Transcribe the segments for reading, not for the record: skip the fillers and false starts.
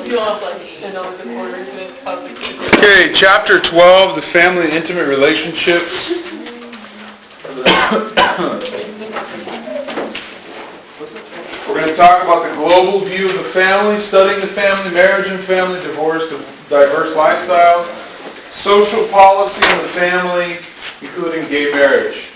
You'll have like to know the quarters and it's complicated. Okay, chapter 12, the family and intimate relationships. We're going to talk about the global view of the family, studying the family, marriage and family, divorce, diverse lifestyles, social policy in the family, including gay marriage.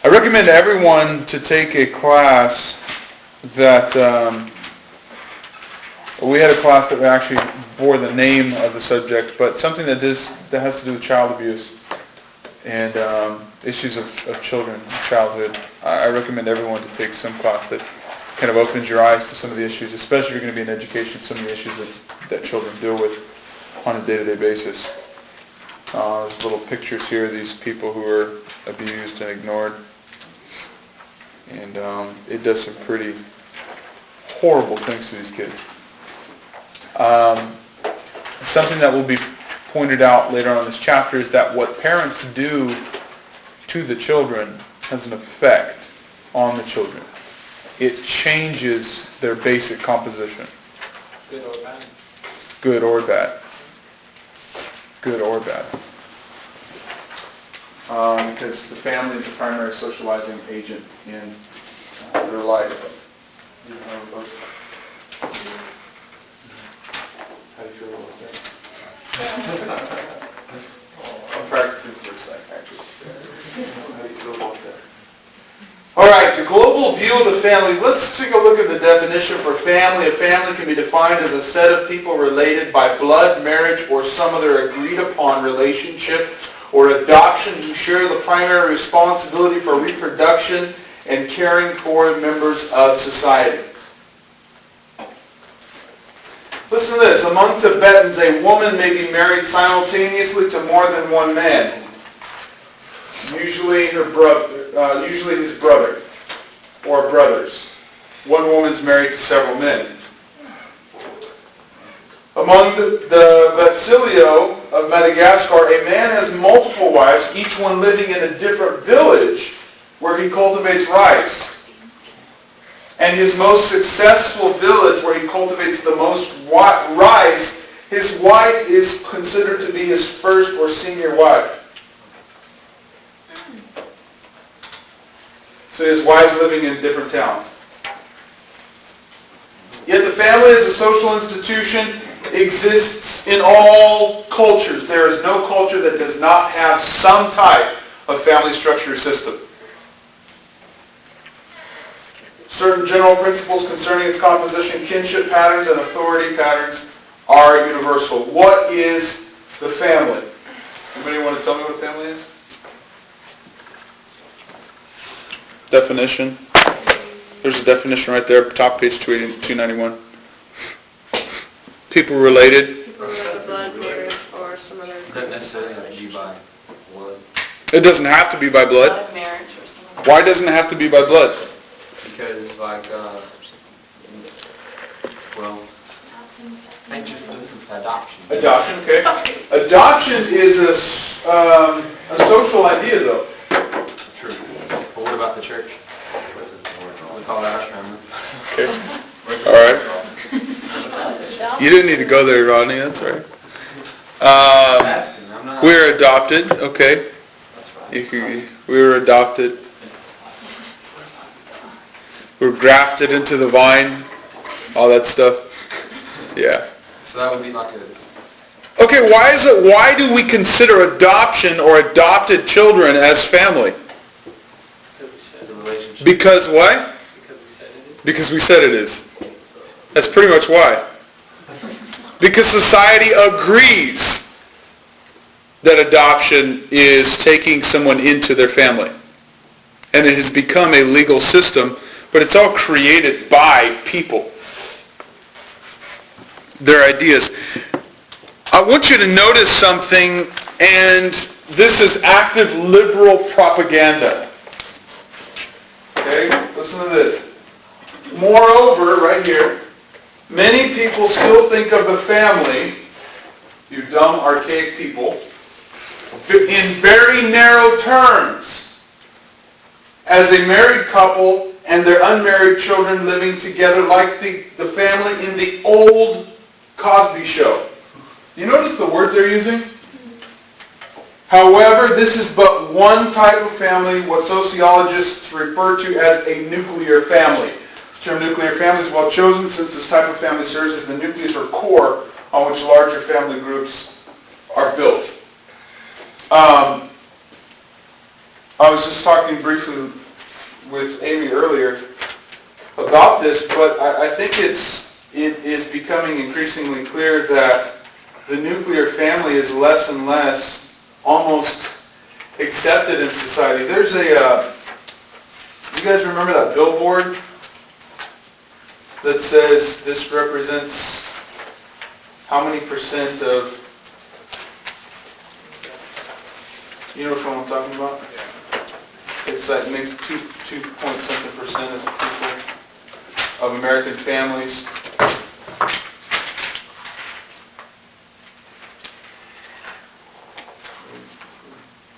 I recommend everyone to take a class that, we had a class that actually bore the name of the subject, but something that has to do with child abuse and issues of children, childhood. I recommend everyone to take some class that kind of opens your eyes to some of the issues, especially if you're going to be in education, some of the issues that children deal with on a day-to-day basis. There's little pictures here of these people who are abused and ignored. And it does some pretty horrible things to these kids. Something that will be pointed out later on in this chapter is that what parents do to the children has an effect on the children. It changes their basic composition. Good or bad? Good or bad. Good or bad. Because the family is the primary socializing agent in their life. How do you feel about that? I'm practicing for a second, actually. How do you feel about that? All right, the global view of the family. Let's take a look at the definition for family. A family can be defined as a set of people related by blood, marriage, or some other agreed-upon relationship or adoption who share the primary responsibility for reproduction and caring for members of society. Listen to this. Among Tibetans, a woman may be married simultaneously to more than one man, usually his brother or brothers. One woman's married to several men. Among the Batsilio of Madagascar, a man has multiple wives, each one living in a different village where he cultivates rice. And his most successful village where he cultivates the most rice, his wife is considered to be his first or senior wife. So his wives living in different towns. Yet the family as a social institution exists in all cultures. There is no culture that does not have some type of family structure or system. Certain general principles concerning its composition, kinship patterns, and authority patterns are universal. What is the family? Anybody want to tell me what family is? Definition. There's a definition right there, top page 291. People related. People with blood, marriage, or some other. Not necessarily have to be by blood. It doesn't have to be by blood. Marriage or something. Why doesn't it have to be by blood? Because, like, adoption. Adoption, okay. Adoption is a social idea, though. True. But what about the church? We call that our family. Okay. All right. You didn't need to go there, Rodney. That's all right. We're adopted. Okay. We were adopted. We're grafted into the vine. All that stuff. Yeah. So that would be like a... Okay, why do we consider adoption or adopted children as family? The relationship. Because why? Because we said it is. That's pretty much why. Because society agrees that adoption is taking someone into their family. And it has become a legal system, but it's all created by people. Their ideas. I want you to notice something, and this is active liberal propaganda. Okay, listen to this. Moreover, right here, many people still think of the family you dumb, archaic people, in very narrow terms, as a married couple and their unmarried children living together like the family in the old Cosby Show. You notice the words they're using? However, this is but one type of family, what sociologists refer to as a nuclear family. The term nuclear family is well chosen since this type of family serves as the nucleus or core on which larger family groups are built. I was just talking briefly with Amy earlier about this, but I think it is becoming increasingly clear that the nuclear family is less and less almost accepted in society. There's you guys remember that billboard that says this represents how many percent of, you know which one I'm talking about? It's like makes 2 point something percent of people, of American families.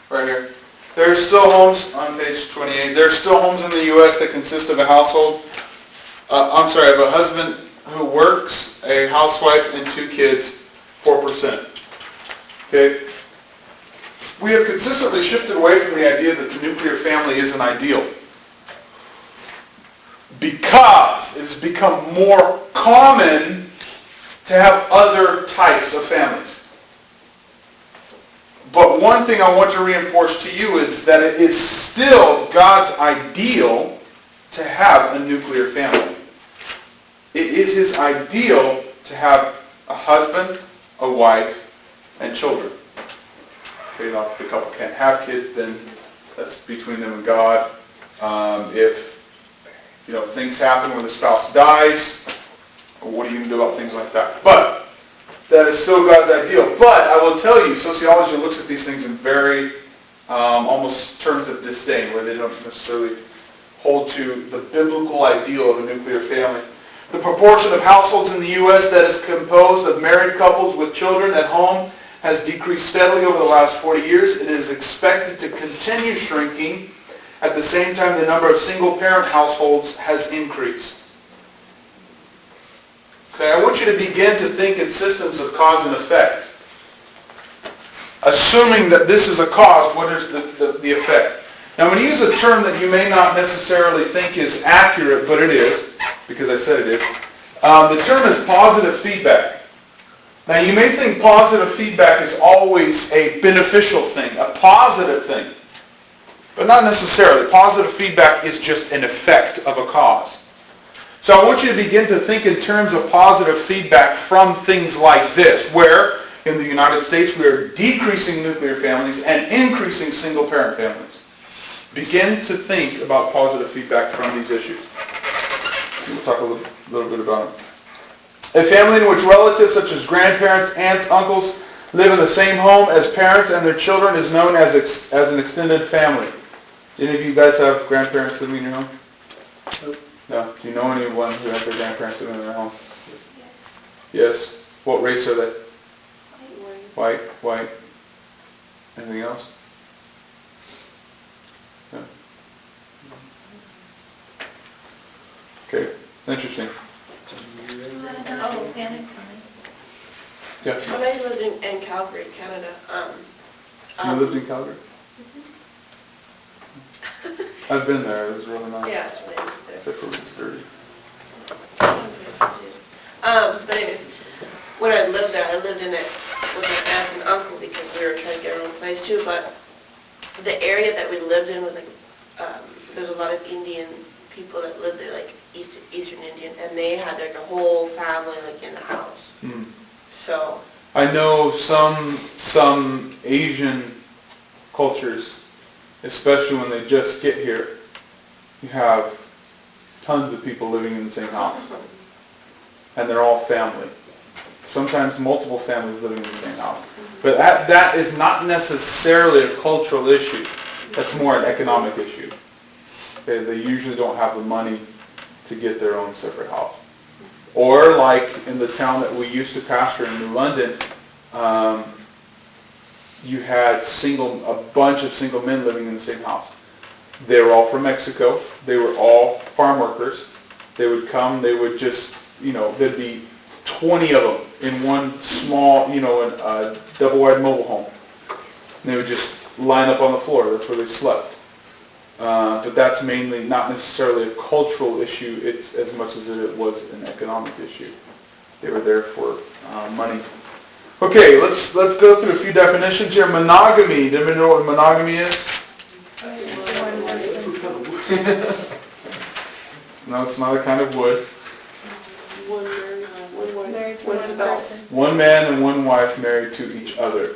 Right here. There are still homes, on page 28, there are still homes in the U.S. that consist of a household, of a husband who works, a housewife, and 2 kids, 4%. Okay? We have consistently shifted away from the idea that the nuclear family is an ideal, because it has become more common to have other types of families. But one thing I want to reinforce to you is that it is still God's ideal to have a nuclear family. It is His ideal to have a husband, a wife, and children. Okay, now if the couple can't have kids, then that's between them and God. If things happen when the spouse dies, what are you going to do about things like that? But that is still God's ideal. But I will tell you, sociology looks at these things in very almost terms of disdain, where they don't necessarily hold to the biblical ideal of a nuclear family. The proportion of households in the U.S. that is composed of married couples with children at home has decreased steadily over the last 40 years. It is expected to continue shrinking. At the same time, the number of single-parent households has increased. Okay, I want you to begin to think in systems of cause and effect. Assuming that this is a cause, what is the effect? Now, when you use a term that you may not necessarily think is accurate, but it is, because I said it is, the term is positive feedback. Now, you may think positive feedback is always a beneficial thing, a positive thing, but not necessarily. Positive feedback is just an effect of a cause. So I want you to begin to think in terms of positive feedback from things like this, where in the United States we are decreasing nuclear families and increasing single-parent families. Begin to think about positive feedback from these issues. We'll talk a little bit about it. A family in which relatives such as grandparents, aunts, uncles live in the same home as parents and their children is known as an extended family. Do any of you guys have grandparents living in your home? Nope. No. Do you know anyone who has their grandparents living in their home? Yes. What race are they? White. White. Anything else? No. Okay. Interesting. Oh, Canada. Yeah. When I lived in Calgary, Canada, You lived in Calgary? I've been there. It was really nice. yeah, it's really nice there. Except for when it's dirty. But anyways, when I lived there, I lived in it with my aunt and uncle because we were trying to get our own place too, but the area that we lived in was like, there's a lot of Indian people that lived there, like Eastern Indian, and they had like a whole family like in the house. Hmm. So. I know some Asian cultures, especially when they just get here, you have tons of people living in the same house. And they're all family. Sometimes multiple families living in the same house. But that is not necessarily a cultural issue. That's more an economic issue. Okay, they usually don't have the money to get their own separate house. Or like in the town that we used to pastor in New London, you had a bunch of single men living in the same house. They were all from Mexico. They were all farm workers. They would come, they would just, there'd be 20 of them in one small, double-wide mobile home. And they would just line up on the floor. That's where they slept. But that's mainly not necessarily a cultural issue. It's as much as it was an economic issue. They were there for money. Okay, let's go through a few definitions here. Monogamy. Do you know what monogamy is? No, it's not a kind of wood. One spouse. One man and one wife married to each other.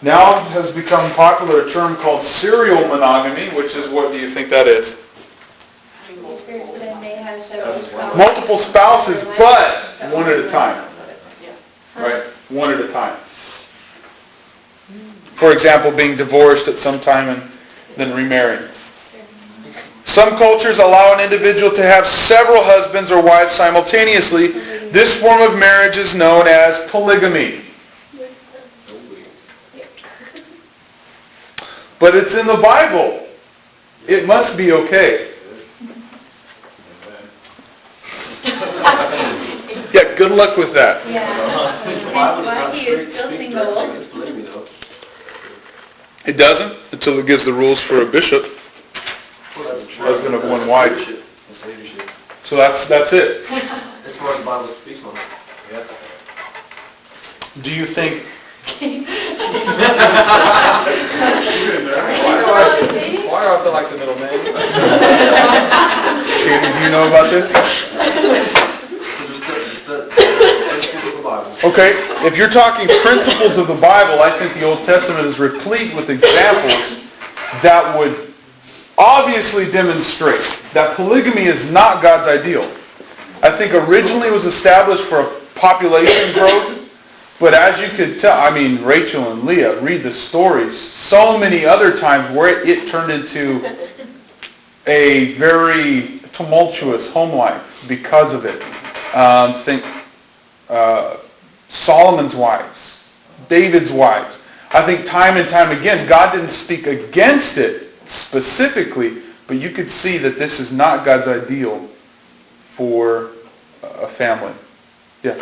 Now has become popular a term called serial monogamy, which is, what do you think that is? Multiple spouses, but one at a time. Right? One at a time. For example, being divorced at some time and then remarrying. Some cultures allow an individual to have several husbands or wives simultaneously. This form of marriage is known as polygamy. But it's in the Bible. It must be okay. Yeah, good luck with that. Why he is still single. It doesn't until it gives the rules for a bishop. Husband of one wife. That's leadership. So that's it. As far as the Bible speaks on it. Yeah. Do you think... Why do I feel like the middleman? Katie, do you know about this? Okay, if you're talking principles of the Bible, I think the Old Testament is replete with examples that would obviously demonstrate that polygamy is not God's ideal. I think originally it was established for a population growth, but as you could tell, Rachel and Leah, read the stories, so many other times where it turned into a very tumultuous home life because of it. Think Solomon's wives, David's wives. I think time and time again, God didn't speak against it specifically, but you could see that this is not God's ideal for a family. Yeah.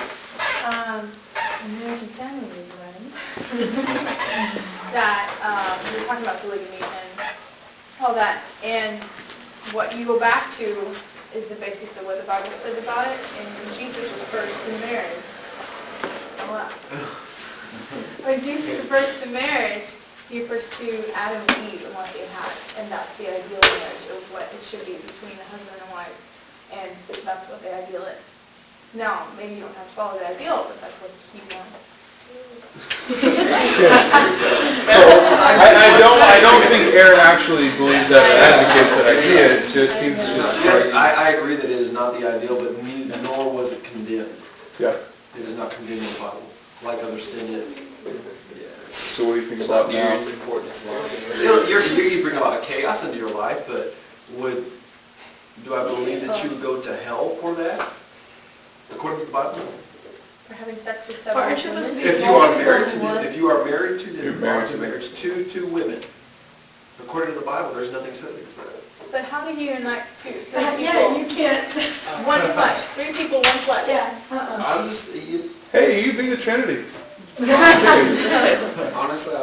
Marriage and family is one. That we were talking about polygamy and all that, and what you go back to is the basics of what the Bible says about it, and when Jesus was first in marriage. When Jesus was first in marriage, he pursued Adam and Eve and what they had, and that's the ideal marriage of what it should be between a husband and wife, and that's what the ideal is. Now, maybe you don't have to follow the ideal, but that's what he wants. I don't think Aaron actually believes that or advocates that idea. It's just he's just. I agree that it is not the ideal, but nor was it condemned. Yeah. It is not condemned in the Bible, like other sin is. So what do you think about now? You bring a lot of chaos into your life, but do I believe that you would go to hell for that? According to the Bible? For having sex with several women? If you are married to You're married to marriage to two women, according to the Bible, there's nothing said against that. But how do you unite two? Three Yeah, people, you can't. one flesh. 3 people, one flesh. Yeah. I'm just, Hey, you be the Trinity. Honestly, I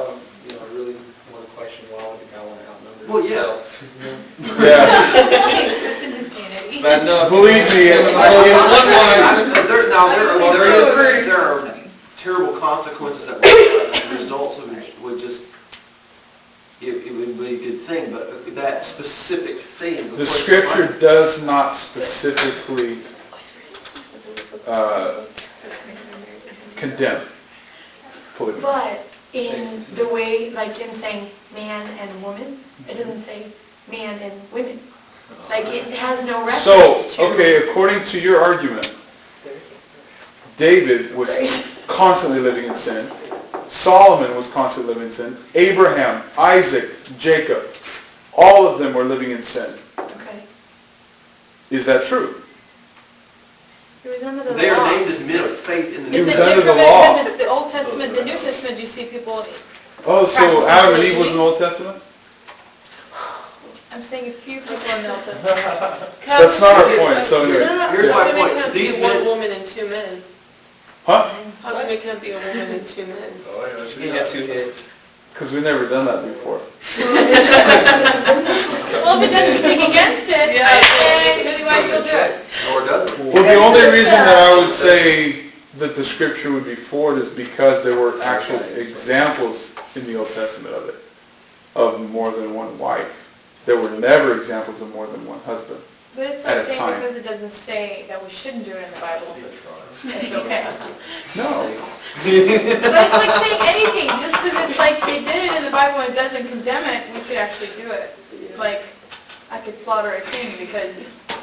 really want to question why I think I want to outnumber. well, yeah. Yeah. But no, Believe me, There are terrible consequences that would result of it would just, it would be a good thing, but that specific thing. The Scripture does not specifically condemn polygamy. But in the way, like in saying man and woman, it doesn't say man and women. Like it has no reference to... Okay, according to your argument, David was constantly living in sin. Solomon was constantly living in sin. Abraham, Isaac, Jacob, all of them were living in sin. Okay. Is that true? He was under the They are law. named as men of faith in the He Is was it under different the law. because it's the Old Testament, the New Testament, you see people, Oh, so Adam and Eve was in the Old Testament? I'm saying a few people in the Old Testament. That's not our point, so anyway. Here's my How come it point. can't be These one men, woman and two men? Huh? How come it can't be a woman and two men? You can have two heads. Because we've never done that before. Well, if it doesn't speak against it, then maybe why still do it? nor does it. Well, the only reason that I would say that the scripture would be for it is because there were actual examples in the Old Testament of it, of more than one wife. There were never examples of more than one husband. But it's At not a saying time. because it doesn't say that we shouldn't do it in the Bible. It's okay. No. But it's like saying anything, just because it's like they did it in the Bible and it doesn't condemn it, we could actually do it. Like, I could slaughter a king because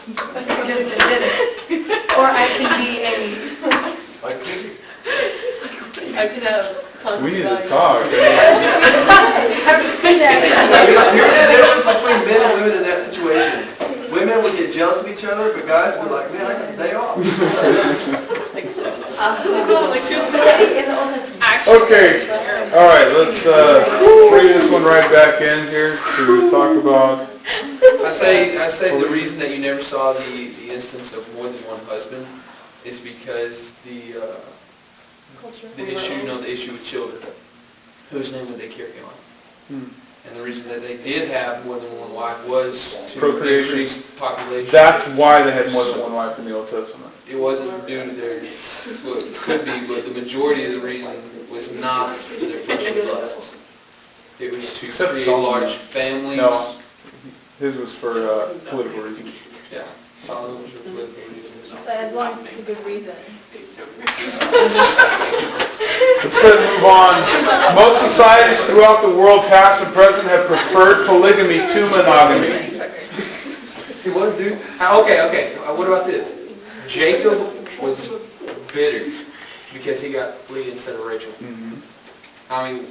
Because they did it. Or I can be a, I could have We need to concubines. talk. Here's the difference between men and women in that situation. Women would get jealous of each other, but guys would be like, man, I got the day off. Okay, all right, let's bring this one right back in here to talk about, I say the reason that you never saw the instance of more than one husband is because the issue with children. Whose name would they carry on? And the reason that they did have more than one wife was to Procreation. increase population. that's why they had more than one wife in the Old Testament. It wasn't due to their, well, it could be, but the majority of the reason was not for their fleshly lust. It was to Except create Solomon. large families. No, his was for political reasons. Yeah, Solomon was for political reasons. so as long as it's a good reason. Let's go ahead and move on. Most societies throughout the world, past and present, have preferred polygamy to monogamy. It was, dude. Okay. What about this? Jacob was bitter because he got Leah instead of Rachel. I mean,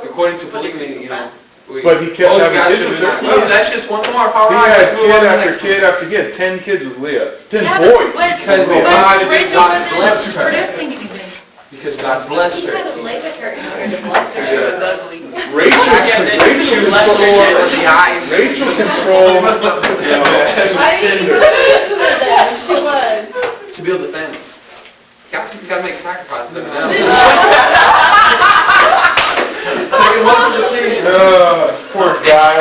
according to polygamy, But he kept most having guys kids should with be her. like, "Oh, that's just one more. All He right, had let's move on kid to the after next kid one." after kid, 10 kids with Leah. 10 yeah, boys. Because but God did Rachel not wasn't bless her. producing anything. Because God blessed her. Rachel controls, I didn't even listen to that, she was. To build a family. You gotta make sacrifices every now and Taking one for the team. poor guy.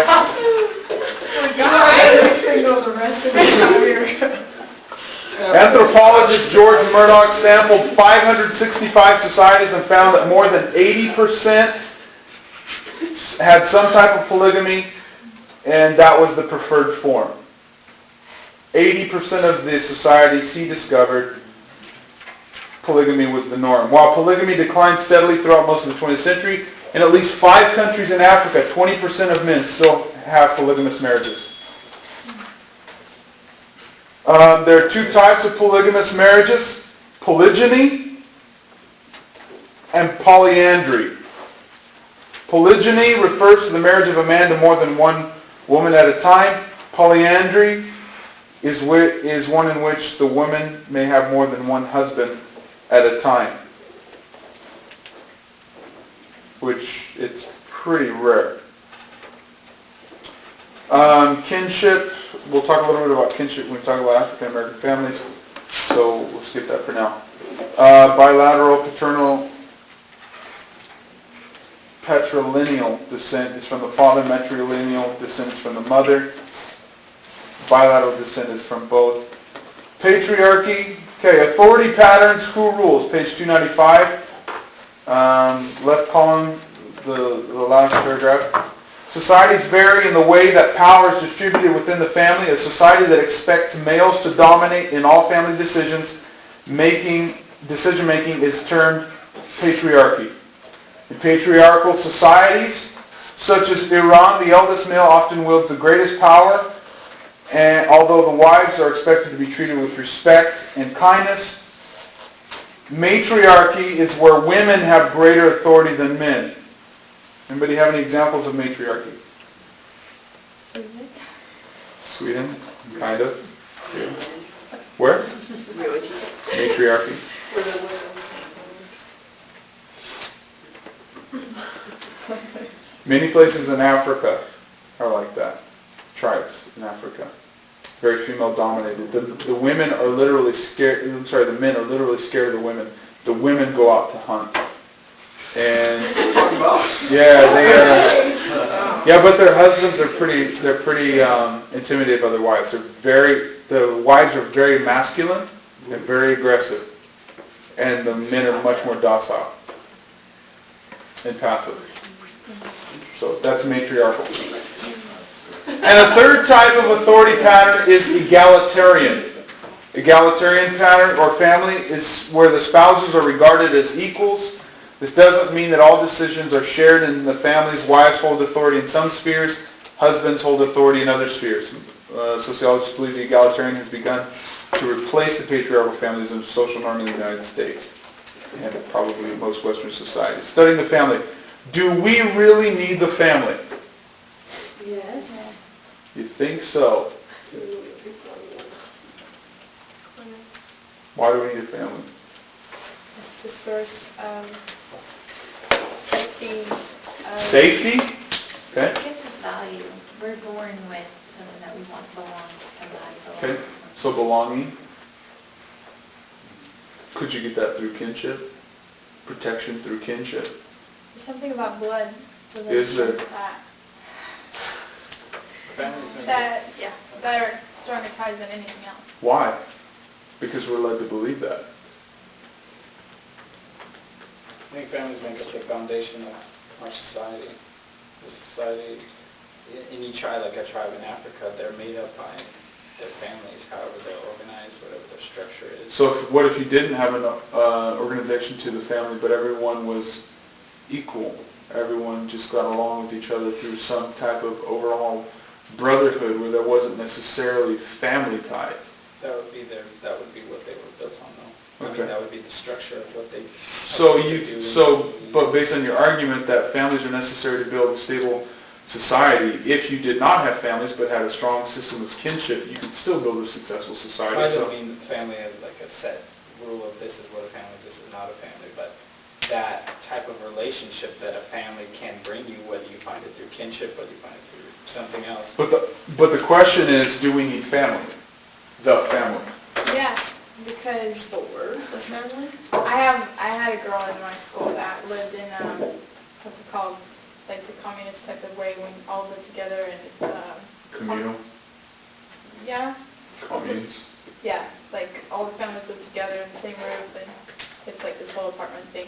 Anthropologist George Murdoch sampled 565 societies and found that more than 80% had some type of polygamy, and that was the preferred form. 80% of the societies he discovered, polygamy was the norm. While polygamy declined steadily throughout most of the 20th century, in at least 5 countries in Africa, 20% of men still have polygamous marriages. There are 2 types of polygamous marriages: polygyny and polyandry. Polygyny refers to the marriage of a man to more than one woman at a time. Polyandry is one in which the woman may have more than one husband at a time, which it's pretty rare. Kinship, we'll talk a little bit about kinship when we talk about African American families, so we'll skip that for now. Bilateral paternal patrilineal descent is from the father, matrilineal descent is from the mother. Bilateral descent is from both. Patriarchy, okay, authority patterns, who rules, page 295. Left column, the last paragraph. Societies vary in the way that power is distributed within the family. A society that expects males to dominate in all family decision-making is termed patriarchy. In patriarchal societies, such as Iran, the eldest male often wields the greatest power, and although the wives are expected to be treated with respect and kindness. Matriarchy is where women have greater authority than men. Anybody have any examples of matriarchy? Sweden, kind of. Yeah. Where? Matriarchy. Where the women. Many places in Africa are like that. Tribes in Africa. Very female dominated. The women are literally scared, the men are literally scared of the women. The women go out to hunt. And yeah, but their husbands are pretty intimidated by their wives. The wives are very masculine and very aggressive. And the men are much more docile and passive. So that's matriarchal. And a third type of authority pattern is egalitarian. Egalitarian pattern or family is where the spouses are regarded as equals. This doesn't mean that all decisions are shared in the families. Wives hold authority in some spheres. Husbands hold authority in other spheres. Sociologists believe the egalitarian has begun to replace the patriarchal families as a social norm in the United States and probably most Western societies. Studying the family. Do we really need the family? Yes. You think so? Why do we need a family? It's the source of safety. Safety? Okay. It gives us value. We're born with something that we want to belong to somebody. Okay. So belonging. Could you get that through kinship? Protection through kinship. There's something about blood. Is there? That are stronger ties than anything else. Why? Because we're led to believe that. I think families make up the foundation of our society. The society, in each tribe, like a tribe in Africa, they're made up by their families, however they're organized, whatever their structure is. So what if you didn't have an organization to the family, but everyone was equal? Everyone just got along with each other through some type of overall brotherhood where there wasn't necessarily family ties. That would be what they were built on, though. I Okay. mean, that would be the structure of what they. But based on your argument that families are necessary to build a stable society, if you did not have families but had a strong system of kinship, you could still build a successful society. I So don't mean family as like a set rule of this is what a family, this is not a family, but that type of relationship that a family can bring you, whether you find it through kinship, whether you find it through something else. But the question is, do we need family? The family. Yes, because The word, the family? I had a girl in my school that lived in what's it called, like the communist type of way when all live together and it's Communal. yeah, Communes. yeah, like all the families live together in the same roof and it's like this whole apartment thing.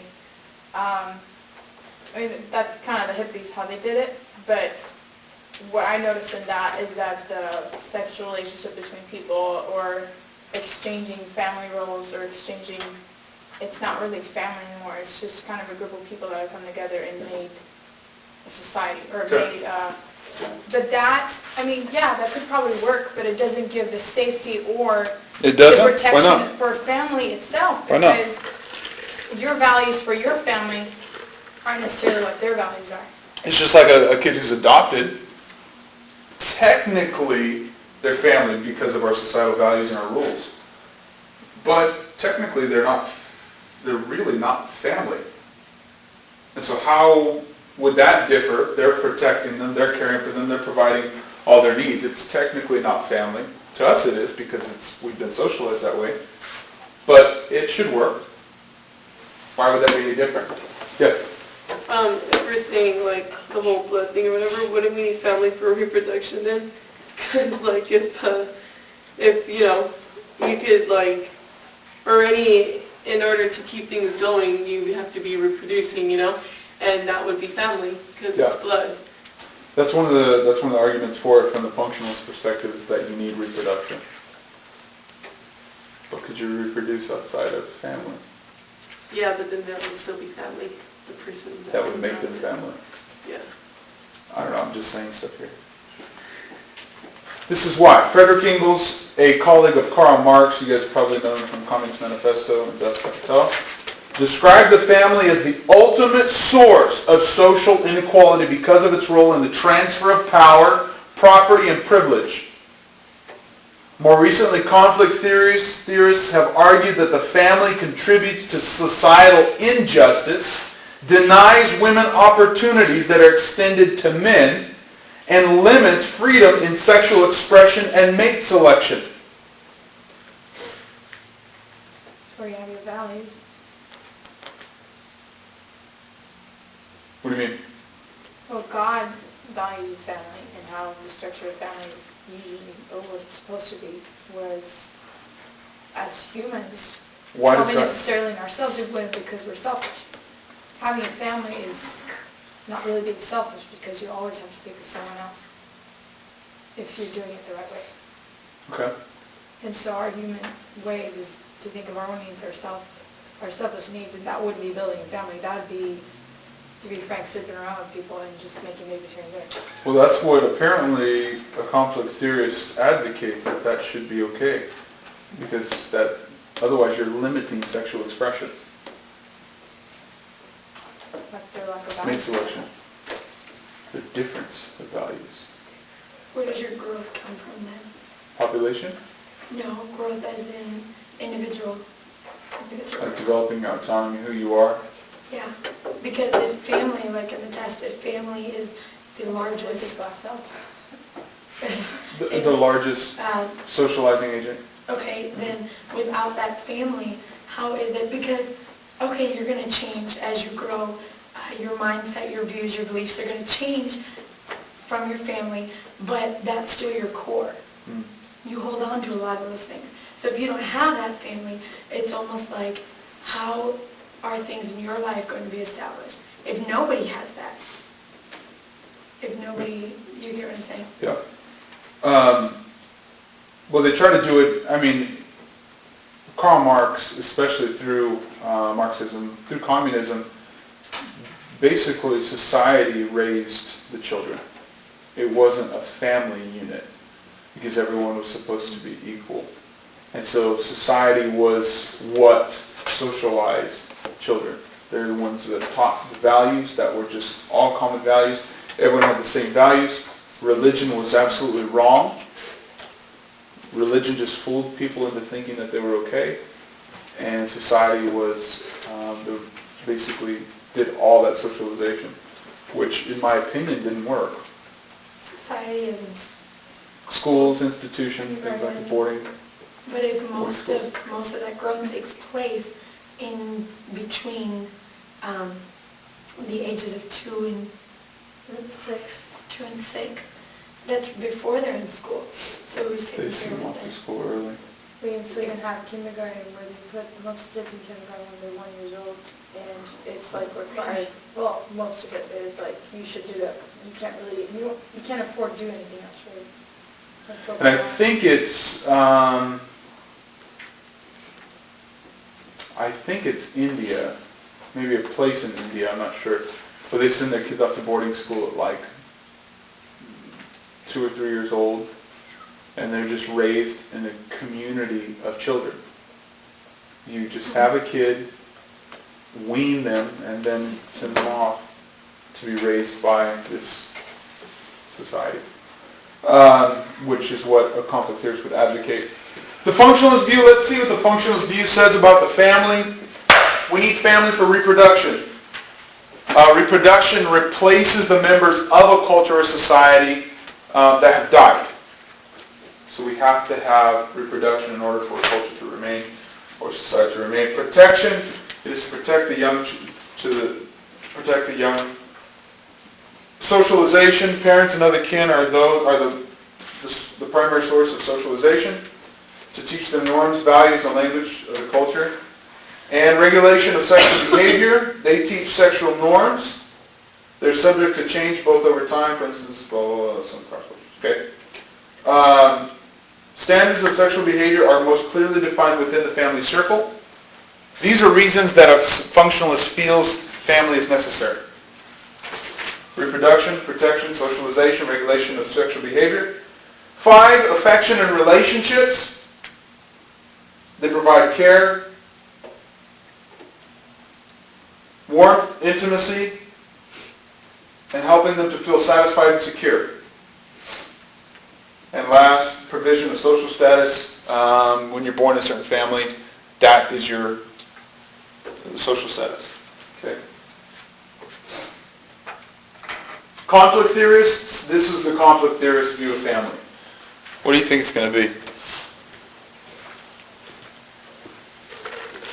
I mean that's kind of the hippies how they did it, but what I noticed in that is that the sexual relationship between people or exchanging family roles or it's not really family anymore. It's just kind of a group of people that have come together and made a society or Okay. but that, I mean, yeah, that could probably work, but it doesn't give the safety or It the doesn't? Why protection not? for family itself. Why not? Because your values for your family aren't necessarily what their values are. It's just like a kid who's adopted. Technically, they're family because of our societal values and our rules. But technically, they're really not family. And so how would that differ? They're protecting them, they're caring for them, they're providing all their needs. It's technically not family. To us it is because we've been socialized that way. But it should work. Why would that be any different? Yeah. If we're saying like the whole blood thing or whatever, wouldn't we need family for reproduction then? Because like if you know, you could like, in order to keep things going, you have to be reproducing, you know, and that would be family because Yeah. it's blood. That's one of the arguments for it from the functionalist perspective is that you need reproduction. But could you reproduce outside of family? Yeah, but then that would still be family, the person. That would make them family. Yeah. I don't know, I'm just saying stuff here. This is why. Frederick Engels, a colleague of Karl Marx, you guys probably know him from Communist Manifesto and Das Kapital, described the family as the ultimate source of social inequality because of its role in the transfer of power, property, and privilege. More recently, conflict theorists have argued that the family contributes to societal injustice, denies women opportunities that are extended to men, and limits freedom in sexual expression and mate selection. That's where you have your values. What do you mean? Well, God values a family and how the structure of family is usually, or what it's supposed to be, whereas as humans, Why not does that? necessarily in ourselves, we wouldn't because we're selfish. Having a family is not really being selfish because you always have to think of someone else if you're doing it the right way. Okay. And so our human ways is to think of our own needs, our selfish needs, and that wouldn't be building a family. That would be, to be frank, sleeping around with people and just making babies here and there. Well, that's what apparently a conflict theorist advocates, that should be okay. Because that, otherwise you're limiting sexual expression. That's their lack of Mate balance. selection. The difference of values. Where does your growth come from then? Population, No, growth as in individual. like developing autonomy, who you are. Yeah, because if family, like in the test, if family is the largest, The largest socializing agent. okay, then without that family, how is it? Because, okay, you're going to change as you grow. Your mindset, your views, your beliefs are going to change from your family, but that's still your core. You hold on to a lot of those things. So if you don't have that family, it's almost like, how are things in your life going to be established? If nobody has that, if nobody, you get what I'm saying? Yeah. Well, they try to do it, I mean, Karl Marx, especially through Marxism, through communism, basically society raised the children. It wasn't a family unit because everyone was supposed to be equal. And so society was what socialized children. They're the ones that taught the values that were just all common values. Everyone had the same values. Religion was absolutely wrong. Religion just fooled people into thinking that they were okay. And society was, basically did all that socialization, which in my opinion didn't work. Society isn't. Schools, institutions, things like the boarding. But if most of that growth takes place in between the ages of 2 and 6, that's before they're in school. So who's They taking send care them of off to that? school early. We in Sweden have kindergarten where they put most kids in kindergarten when they're 1 year old, and it's like required. Well, most of it is like you should do that. You can't really, you can't afford to do anything else really. That's so And I bad. think it's India, maybe a place in India, I'm not sure, where they send their kids off to boarding school at like 2 or 3 years old, and they're just raised in a community of children. You just have a kid, wean them, and then send them off to be raised by this society, which is what a conflict theorist would advocate. The functionalist view, let's see what the functionalist view says about the family. We need family for reproduction. Reproduction replaces the members of a culture or society that have died. So we have to have reproduction in order for a culture to remain or society to remain. Protection, it is to protect the young, protect the young. Socialization, parents and other kin are the primary source of socialization, to teach them norms, values, and language of the culture. And regulation of sexual behavior, they teach sexual norms. They're subject to change both over time, for instance, some cross-cultures. Okay. Standards of sexual behavior are most clearly defined within the family circle. These are reasons that a functionalist feels family is necessary. Reproduction, protection, socialization, regulation of sexual behavior. 5, affection and relationships. They provide care, warmth, intimacy, and helping them to feel satisfied and secure. And last, provision of social status. When you're born in a certain family, that is your social status. Okay. Conflict theorists, this is the conflict theorist view of family. What do you think it's going to be?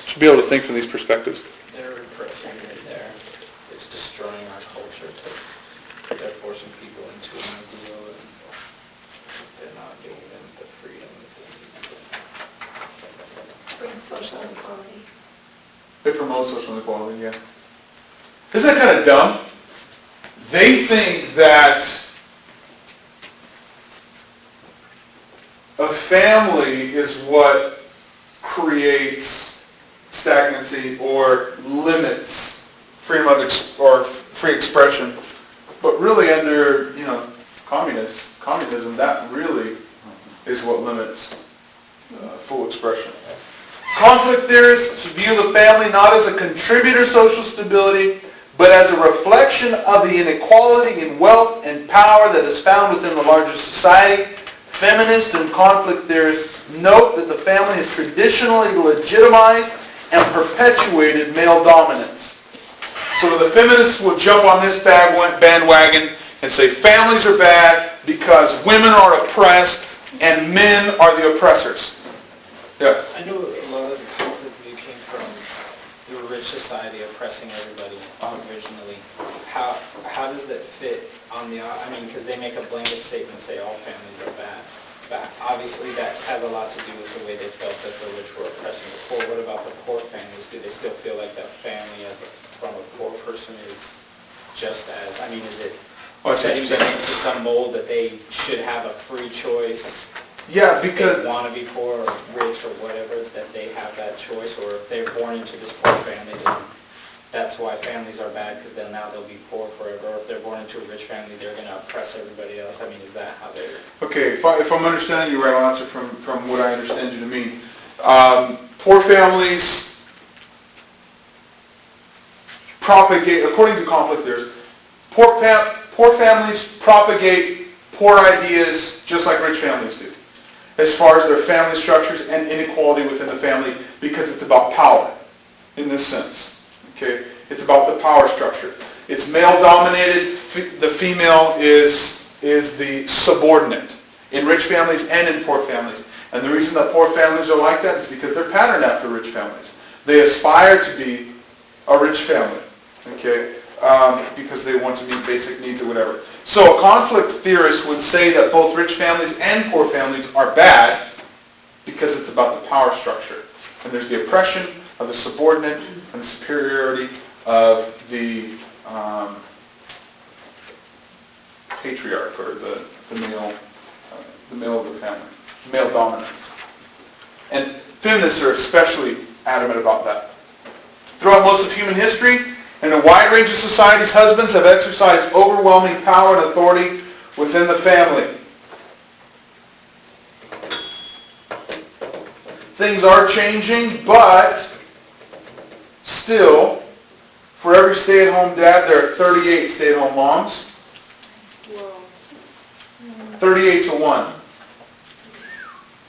Should be able to think from these perspectives. They're repressing it there. It's destroying our culture because they're forcing people into an ideal and they're not giving them the freedom that they need. Bring social inequality. They promote social inequality, yeah. Isn't that kind of dumb? They think that a family is what creates stagnancy or limits freedom of or free expression. But really under, communism, that really is what limits full expression. Conflict theorists view the family not as a contributor to social stability, but as a reflection of the inequality in wealth and power that is found within the larger society. Feminists and conflict theorists note that the family has traditionally legitimized and perpetuated male dominance. So the feminists will jump on this bandwagon and say families are bad because women are oppressed and men are the oppressors. Yeah. I know a lot of the conflict view came from the rich society oppressing everybody originally. How does that fit on the, because they make a blanket statement and say all families are bad. But obviously that has a lot to do with the way they felt that the rich were oppressing the poor. What about the poor families? Do they still feel like that family from a poor person is just as, is it setting them into some mold that they should have a free choice? Yeah, If because they want to be poor or rich or whatever, that they have that choice, or if they're born into this poor family, then that's why families are bad, because then now they'll be poor forever. Or if they're born into a rich family, they're going to oppress everybody else. Is that how they're... Okay, if I'm understanding you right, I'll answer from what I understand you to mean. Poor families propagate, according to conflict theorists, poor families propagate poor ideas just like rich families do, as far as their family structures and inequality within the family, because it's about power in this sense. Okay, it's about the power structure. It's male-dominated. The female is the subordinate in rich families and in poor families. And the reason that poor families are like that is because they're patterned after rich families. They aspire to be a rich family, okay, because they want to meet basic needs or whatever. So a conflict theorist would say that both rich families and poor families are bad because it's about the power structure. And there's the oppression of the subordinate and the superiority of the patriarch or the male of the family, male dominance. And feminists are especially adamant about that. Throughout most of human history, in a wide range of societies, husbands have exercised overwhelming power and authority within the family. Things are changing, but still, for every stay-at-home dad, there are 38 stay-at-home moms. Whoa. 38 to 1.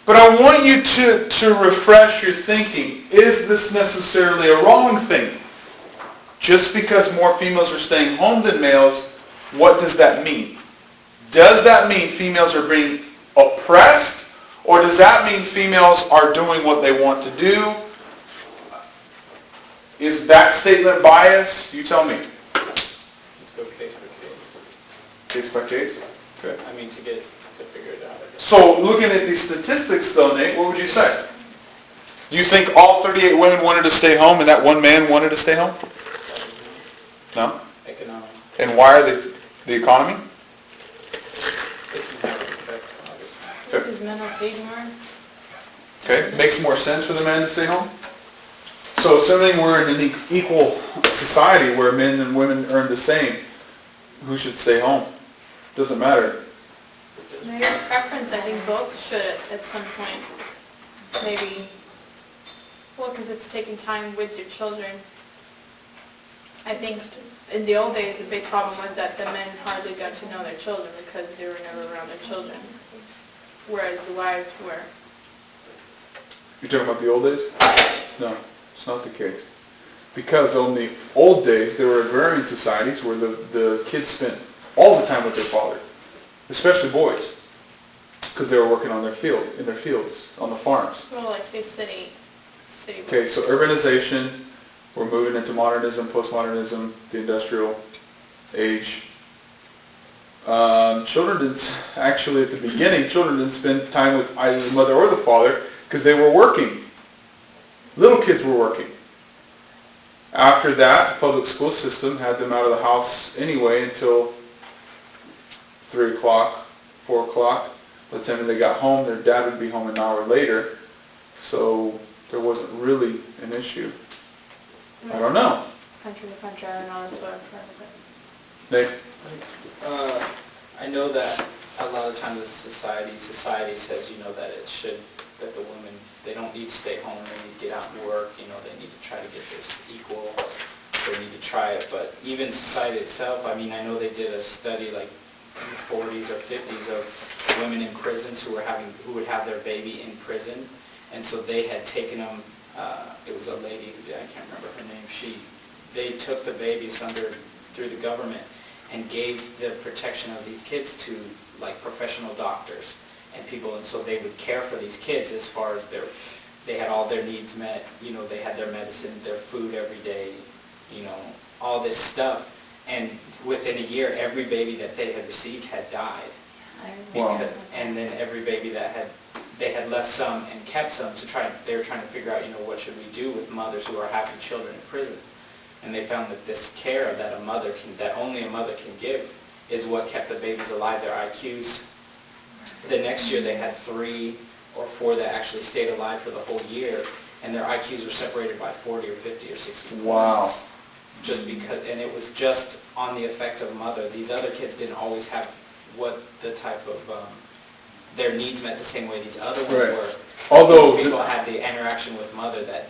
But I want you to refresh your thinking. Is this necessarily a wrong thing? Just because more females are staying home than males, what does that mean? Does that mean females are being oppressed? Or does that mean females are doing what they want to do? Is that statement biased? You tell me. Let's go case by case. Case by case? Okay. To figure it out. So looking at these statistics though, Nate, what would you say? Do you think all 38 women wanted to stay home and that one man wanted to stay home? No? Economic. And why are they the economy? Because men are paid more. Okay, makes more sense for the man to stay home. So assuming we're in an equal society where men and women earn the same, who should stay home? Doesn't matter. Maybe it's preference. I think both should at some point. Maybe, because it's taking time with your children. I think in the old days, the big problem was that the men hardly got to know their children because they were never around their children. whereas the wives were. You're talking about the old days? No, it's not the case. Because in the old days, there were agrarian societies where the kids spent all the time with their father, especially boys, because they were working on in their fields, on the farms. Well, like say city. Okay, so urbanization, we're moving into modernism, postmodernism, the industrial age. Children didn't, actually at the beginning, children didn't spend time with either the mother or the father because they were working. Little kids were working. After that, the public school system had them out of the house anyway until 3 o'clock, 4 o'clock. By the time they got home, their dad would be home an hour later. So there wasn't really an issue. I don't know. Country to country, I don't know, that's what I've heard of it. Nate? I know that a lot of times society says, that it should, that the women, they don't need to stay home, they need to get out and work, they need to try to get this equal, they need to try it. But even society itself, I know they did a study like in the 40s or 50s of women in prisons who would have their baby in prison. And so they had taken them, it was a lady who did, I can't remember her name, they took the babies through the government and gave the protection of these kids to like professional doctors and people, and so they would care for these kids as far as they had all their needs met, they had their medicine, their food every day, all this stuff. And within a year, every baby that they had received had died. Wow. And then every baby they had left some and kept some they were trying to figure out, what should we do with mothers who are having children in prison. And they found that this care that only a mother can give is what kept the babies alive. Their IQs, the next year they had 3 or 4 that actually stayed alive for the whole year, and their IQs were separated by 40 or 50 or 60 points. Wow. Just because, and it was just on the effect of mother. These other kids didn't always have what the type of, their needs met the same way these other ones Right. were. Although These people had the interaction with mother that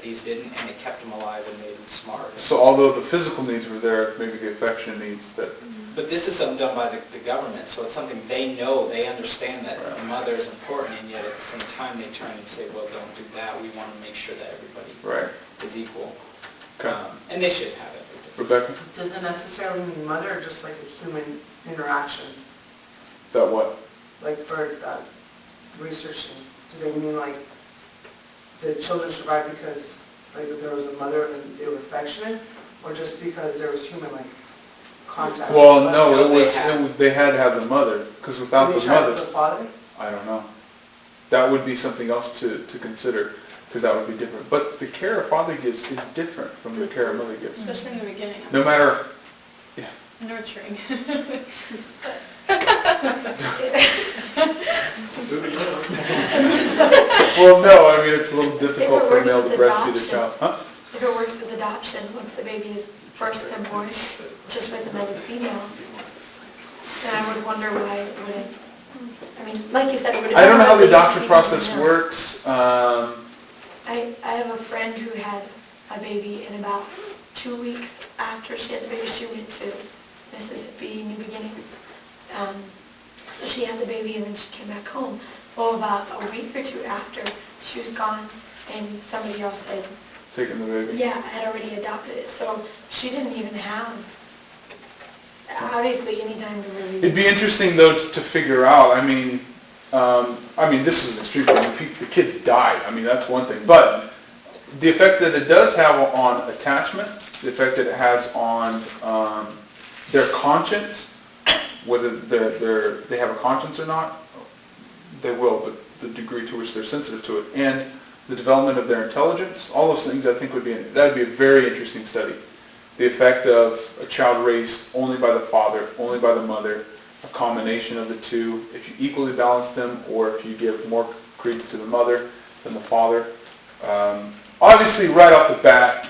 these didn't, and it kept them alive and made them smart. So although the physical needs were there, maybe the affection needs that. But this is something done by the government, so it's something they know, they understand that Right. a mother is important, and yet at the same time they turn and say, well, don't do that. We want to make sure that everybody Right. is equal. Okay. And they should have it. Rebecca? Does it necessarily mean mother or just like a human interaction? That what? Like for researching, do they mean like the children survived because like there was a mother and they were affectionate, or just because there was human like contact? Well, no, they they had to have the mother, because without Did the they try with mother, the father? I don't know. That would be something else to consider, because that would be different. But the care a father gives is different from the care a mother gives. Especially in the beginning. No matter, Nurturing. well, no, it's a little difficult for a male to breastfeed a child. Huh? If it works with adoption, once the baby is first been born, just with another female, then I would wonder why it wouldn't, like you said, it would. I don't know how the adoption process works. I have a friend who had a baby, and about 2 weeks after she had the baby, she went to Mississippi, New Beginnings. So she had the baby, and then she came back home. Well, about a week or 2 after, she was gone, and somebody else had, Taking the baby. yeah, had already adopted it. So she didn't even have, obviously, any time to really. It'd be interesting though to figure out. This is extreme. The kid died. That's one thing. But the effect that it does have on attachment, the effect that it has on their conscience, whether they have a conscience or not, they will, but the degree to which they're sensitive to it, and the development of their intelligence, all those things I think would be a very interesting study. The effect of a child raised only by the father, only by the mother, a combination of the two, if you equally balance them, or if you give more credence to the mother than the father. Obviously, right off the bat,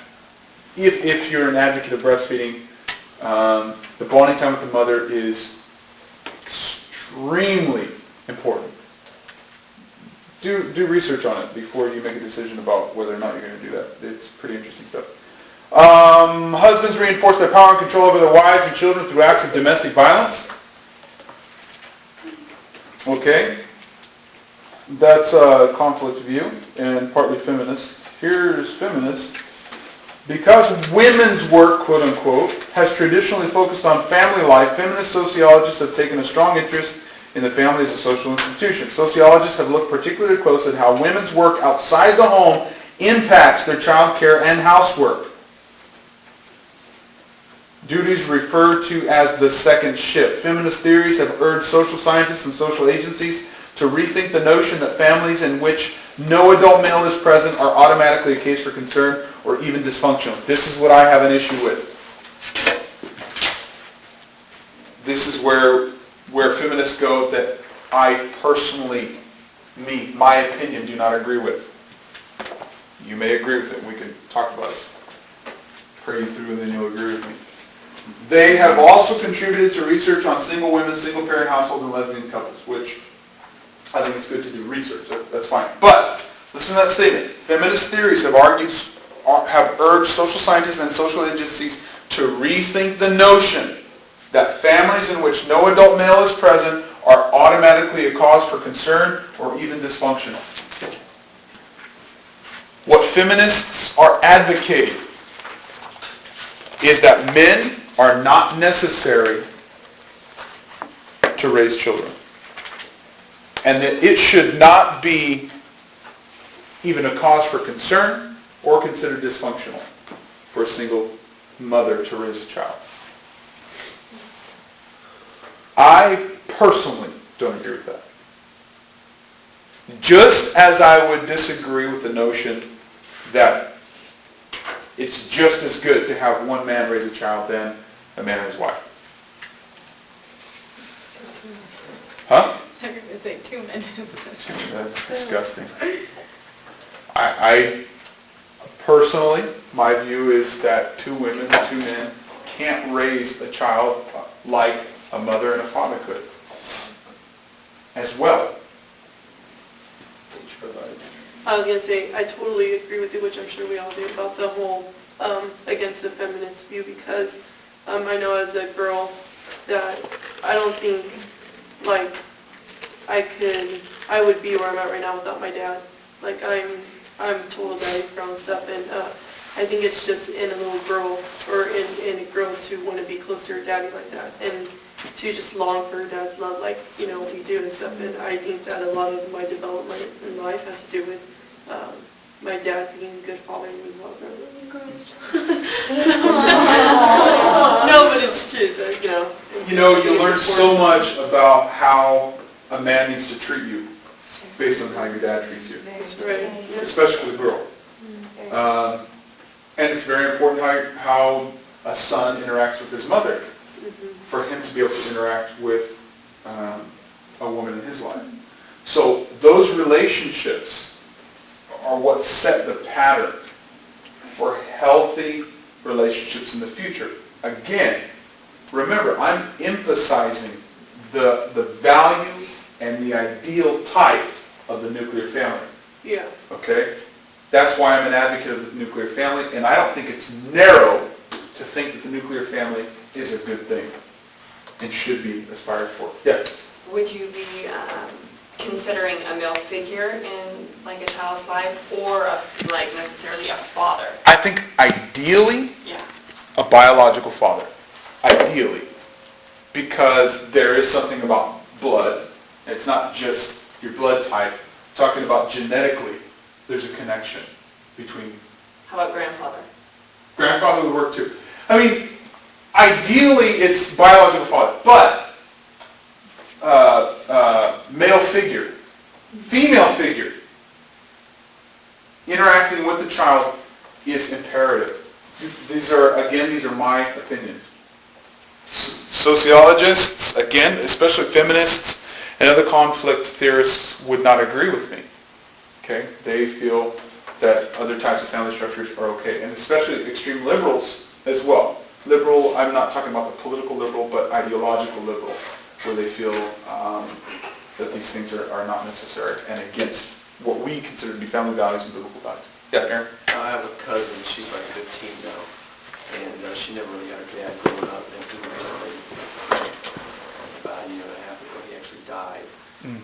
if you're an advocate of breastfeeding, the bonding time with the mother is extremely important. Do research on it before you make a decision about whether or not you're going to do that. It's pretty interesting stuff. Husbands reinforce their power and control over their wives and children through acts of domestic violence. Okay. that's a conflict view and partly feminist. Here's feminist. Because women's work, quote unquote, has traditionally focused on family life, feminist sociologists have taken a strong interest in the family as a social institution. Sociologists have looked particularly close at how women's work outside the home impacts their child care and housework. Duties referred to as the second shift. Feminist theories have urged social scientists and social agencies to rethink the notion that families in which no adult male is present are automatically a case for concern or even dysfunctional. This is what I have an issue with. This is where feminists go that I personally, my opinion, do not agree with. You may agree with it. We can talk about it. Pray you through and then you'll agree with me. They have also contributed to research on single women, single parent households, and lesbian couples, which I think it's good to do research. That's fine. But listen to that statement. Feminist theories have urged social scientists and social agencies to rethink the notion that families in which no adult male is present are automatically a cause for concern or even dysfunction. What feminists are advocating is that men are not necessary to raise children. And that it should not be even a cause for concern or considered dysfunctional for a single mother to raise a child. I personally don't agree with that. Just as I would disagree with the notion that it's just as good to have one man raise a child than a man and his wife. Huh? I'm going to say 2 minutes. That's disgusting. I personally, my view is that 2 women, 2 men can't raise a child like a mother and a father could as well. I was going to say, I totally agree with you, which I'm sure we all do, about the whole against the feminist view, because I know as a girl that I don't think, like, I would be where I'm at right now without my dad. Like, I'm total daddy's girl and stuff, and I think it's just in a little girl, or in a girl to want to be close to her daddy like that, and to just long for her dad's love like, you know, we do and stuff. And I think that a lot of my development in life has to do with my dad being a good father and me loving No, but it's true, you know. You know, you learn so much about how a man needs to treat you based on how your dad treats you. Right. Especially the girl. And it's very important how a son interacts with his mother, for him to be able to interact with a woman in his life. So those relationships are what set the pattern for healthy relationships in the future. Again, remember, I'm emphasizing the value and the ideal type of the nuclear family. Yeah. Okay? That's why I'm an advocate of the nuclear family, and I don't think it's narrow to think that the nuclear family is a good thing and should be aspired for. Yeah? Would you be considering a male figure in like a child's life, or like necessarily a father? I think ideally, Yeah. a biological father. Ideally. Because there is something about blood. It's not just your blood type. Talking about genetically, there's a connection between... How about grandfather? Grandfather would work too. I mean, ideally it's biological father, but male figure, female figure, interacting with the child is imperative. These are my opinions. Sociologists, again, especially feminists and other conflict theorists, would not agree with me. Okay? They feel that other types of family structures are okay, and especially extreme liberals as well. Liberal, I'm not talking about the political liberal, but ideological liberal, where they feel that these things are not necessary and against what we consider to be family values and biblical values. Yeah, Aaron? I have a cousin, she's like 15 now, and she never really got her dad growing up, and he recently, about a year and a half ago, he actually died. And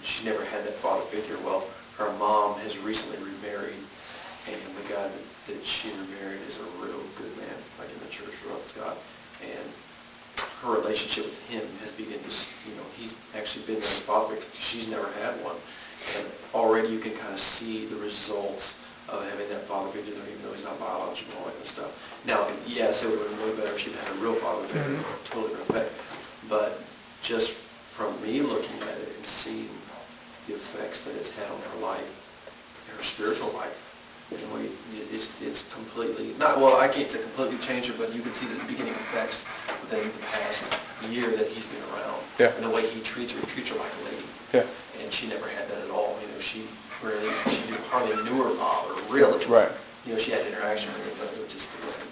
she never had that father figure. Well, her mom has recently remarried, and the guy that she remarried is a real good man, like in the church, loves God. And her relationship with him has begun to, he's actually been there father figure because she's never had one. And already you can kind of see the results of having that father figure there, even though he's not biological and all that stuff. Now, yes, it would have been way better if she'd had a real father figure, totally different effect. But just from me looking at it and seeing the effects that it's had on her life, her spiritual life, it's completely, not, well, I can't say completely changed her, but you can see the beginning effects within the past year that he's been around. Yeah. And the way he treats her like a lady. Yeah. And she never had that at all. She hardly knew her father, really. Right. She had interaction with him, but it wasn't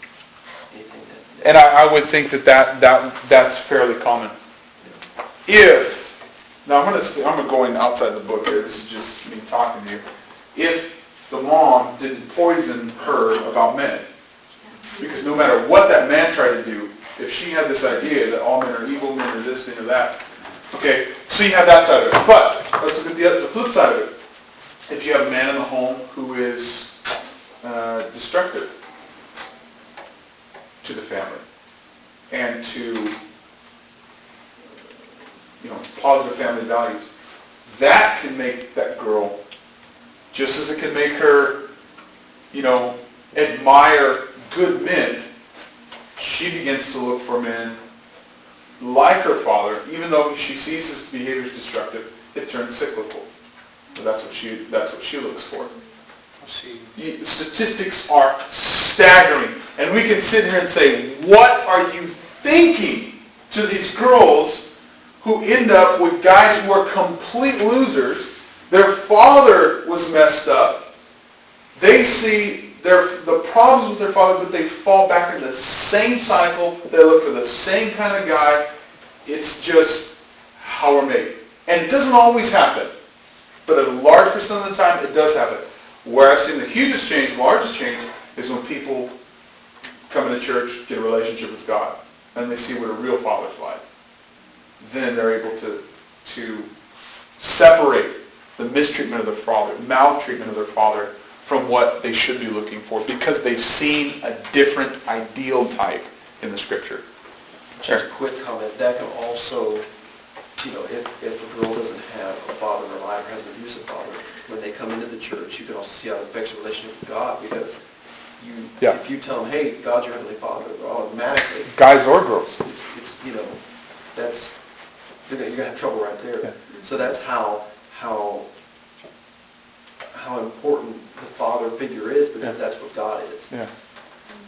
anything that. And I would think that's fairly common. Now I'm going outside the book here. This is just me talking to you. If the mom didn't poison her about men, because no matter what that man tried to do, if she had this idea that all men are evil, men are this, men are that, okay, so you have that side of it. But let's look at the flip side of it. If you have a man in the home who is destructive to the family and to positive family values, that can make that girl, just as it can make her, admire good men, she begins to look for men like her father, even though she sees his behavior as destructive, it turns cyclical. But that's what she looks for. Statistics are staggering. And we can sit here and say, what are you thinking to these girls who end up with guys who are complete losers? Their father was messed up. They see the problems with their father, but they fall back into the same cycle. They look for the same kind of guy. It's just how we're made. And it doesn't always happen. But a large percent of the time, it does happen. Where I've seen the hugest change, largest change, is when people come into church, get a relationship with God, and they see what a real father's like. Then they're able to separate the mistreatment of their father, maltreatment of their father, from what they should be looking for, because they've seen a different ideal type in the Scripture. Just a quick comment, that can also, if a girl doesn't have a father in her life, or has an abusive father, when they come into the church, you can also see how it affects your relationship with God, because if you tell them, hey, God's your heavenly father, automatically, guys or girls, that's, you're going to have trouble right there. Yeah. So that's how important the father figure is, because that's what God is. Yeah.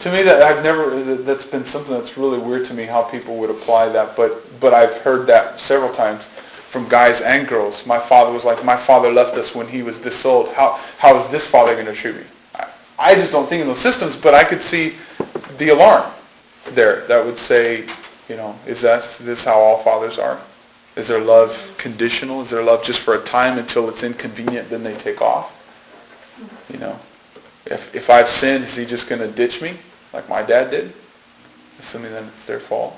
To me, that's been something that's really weird to me, how people would apply that, but I've heard that several times from guys and girls. My father was like, my father left us when he was this old. How is this father going to treat me? I just don't think in those systems, but I could see the alarm there that would say, is this how all fathers are? Is their love conditional? Is their love just for a time until it's inconvenient, then they take off? If I've sinned, is he just going to ditch me like my dad did? Assuming that it's their fault.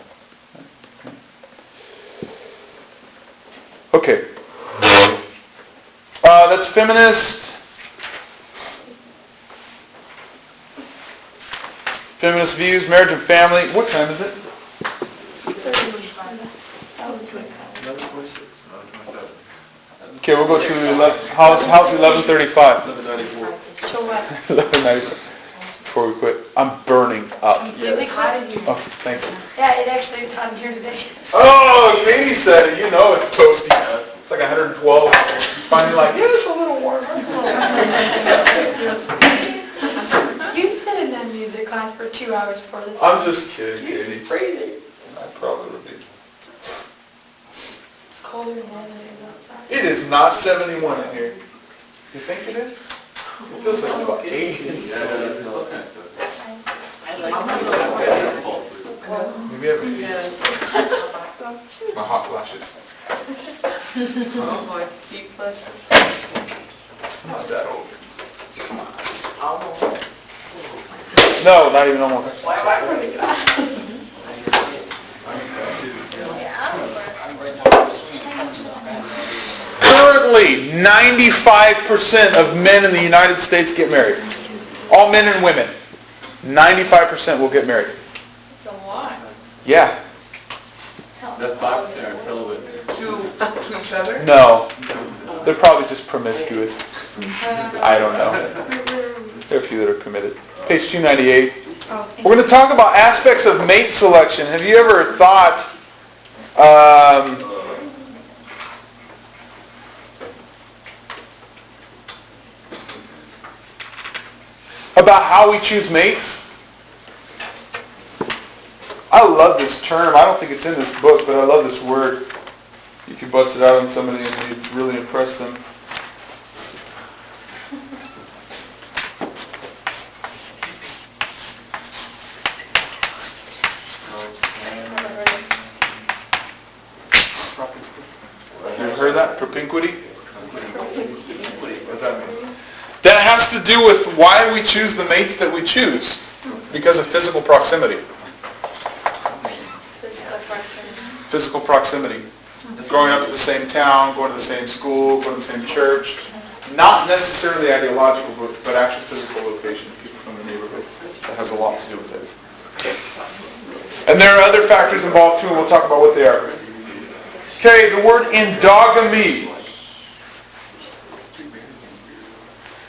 Okay. That's feminist. Feminist views, marriage and family. What time is it? 11:26. Okay, we'll go to 11, how's 11:35? 11:94. 11:95. Before we quit. I'm burning up. Completely hot in here. Oh, thank you. Yeah, it actually is hot in here today. Oh, Katie said it. It's toasty. It's like 112. It's finally like, it's a little warmer. You sit in that music class for 2 hours before this. I'm just kidding, Katie. Freezing. I probably would be. It's colder than it is outside. It is not 71 in here. You think it is? It feels like about 80. Maybe my hot flashes. Oh boy, deep flush. Not that old. Come on. No, not even almost. Why would it I'm right now in the swing. Currently, 95% of men in the United States get married. All men and women. 95% will get married. It's a lot. Yeah. That's 5% are celibate. To each other? No. They're probably just promiscuous. I don't know. There are a few that are committed. Page 298. We're going to talk about aspects of mate selection. Have you ever thought about how we choose mates? I love this term. I don't think it's in this book, but I love this word. You could bust it out on somebody and you'd really impress them. You ever heard that? Propinquity? What does that mean? That has to do with why we choose the mates that we choose. Because of physical proximity. Physical proximity. Growing up in the same town, going to the same school, going to the same church. Not necessarily ideological, but actual physical location. People from the neighborhood. That has a lot to do with it. And there are other factors involved too, and we'll talk about what they are. Okay, the word endogamy.